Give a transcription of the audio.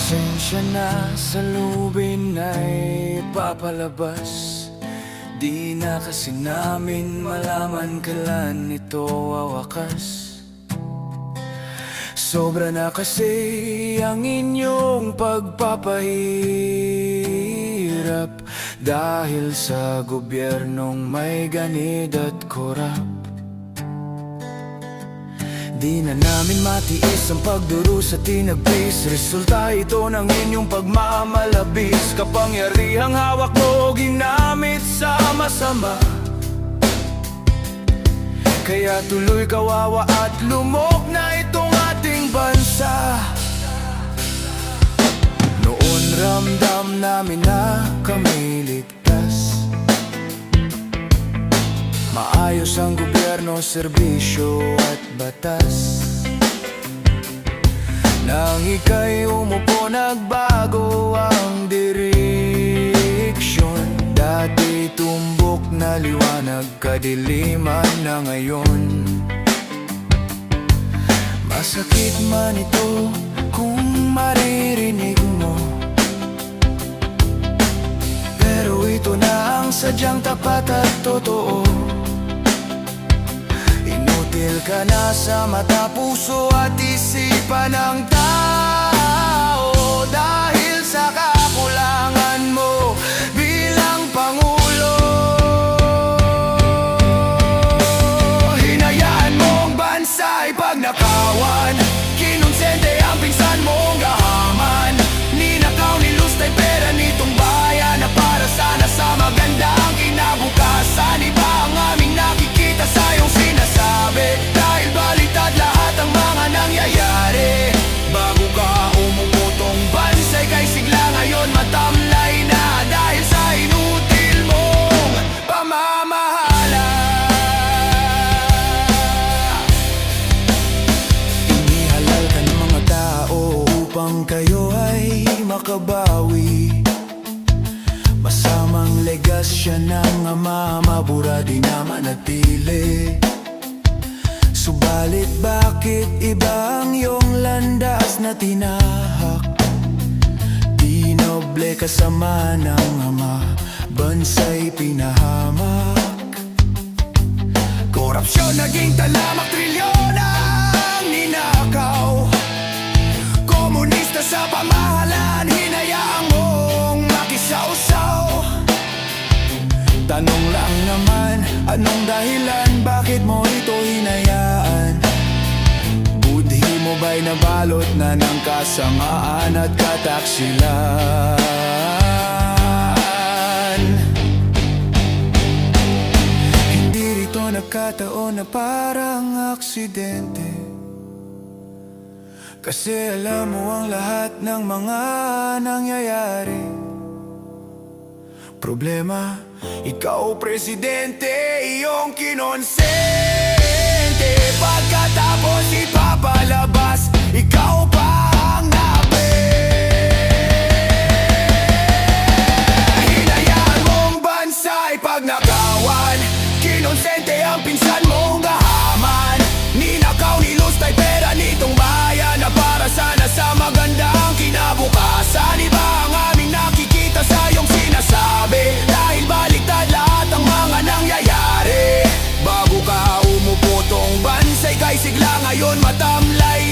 Pasensya na sa lubin ay papalabas. Di na kasi namin malaman kailan ito wawakas. Sobra na kasi ang inyong pagpapahirap dahil sa gobyernong may ganid at korap. Di na namin matiis ang pagdurusa at tinagpis. Resulta ito ng inyong pagmamalabis. Kapangyarihang hawak mo ginamit sa masama. Kaya tuloy kawawa at lumok na itong ating bansa. Noon ramdam namin na kami ligtas. Maayos ang gobyerno, serbisyo at batas. Nang ika'y umupo, nagbago ang direksyon. Dati tumbok na liwanag, kadiliman na ngayon. Masakit man ito kung maririnig mo, pero ito na ang sadyang tapat at totoo. Inutil ka na sa mata, puso at isipan ng tao dahil sa kakulangan mo bilang Pangulo. Hinayaan mong bansa'y pagnakawan, kinonsente ang pinsan mong gahaman. Ninakaw, nilustay pera nitong bayan na para sana sa magandang kinabukasan. Iba ang aming nakikita sa iyong sinasabi, dahil baliktad lahat ang mga nangyayari. Bago ka umupo, tong bansa'y kay sigla ngayon matamlay na dahil sa inutil mong pamamahala. Inihalal ka ng mga tao upang kayo ay makabawi. Masamang legasya ng ama, mabura di na manatili. Subalit bakit iba ang iyong landas na tinahak? Di noble kasama ng ama, bansa'y pinahamak. Korupsyon naging talamak, trilyon ang ninakaw. Komunista sa pamahalaan, hinayaan mong makisawsaw. Tanong lang naman, anong dahilan, bakit mo ito hinayaan? Budhi mo ba'y nabalot na ng kasamaan at kataksilan? Hindi rito nagkataon na parang aksidente, kasi alam mo ang lahat ng mga nangyayari. Problema, ikaw presidente, iyong kinonsente. Pagkatapos ipapalabas, ikaw pa ang nabi. Hinayaan mong bansa'y pagnakawan, kinonsente ang pinsan mong gahaman. Ninakaw, nilustay pera nitong bayan na para sana sa magandang kinabukasan. Iba ang aming nakikita sa iyong sinasabi, dahil baliktad lahat ang mga nangyayari. Bago ka umupo, tong bansa'y kay sigla ngayon matamlay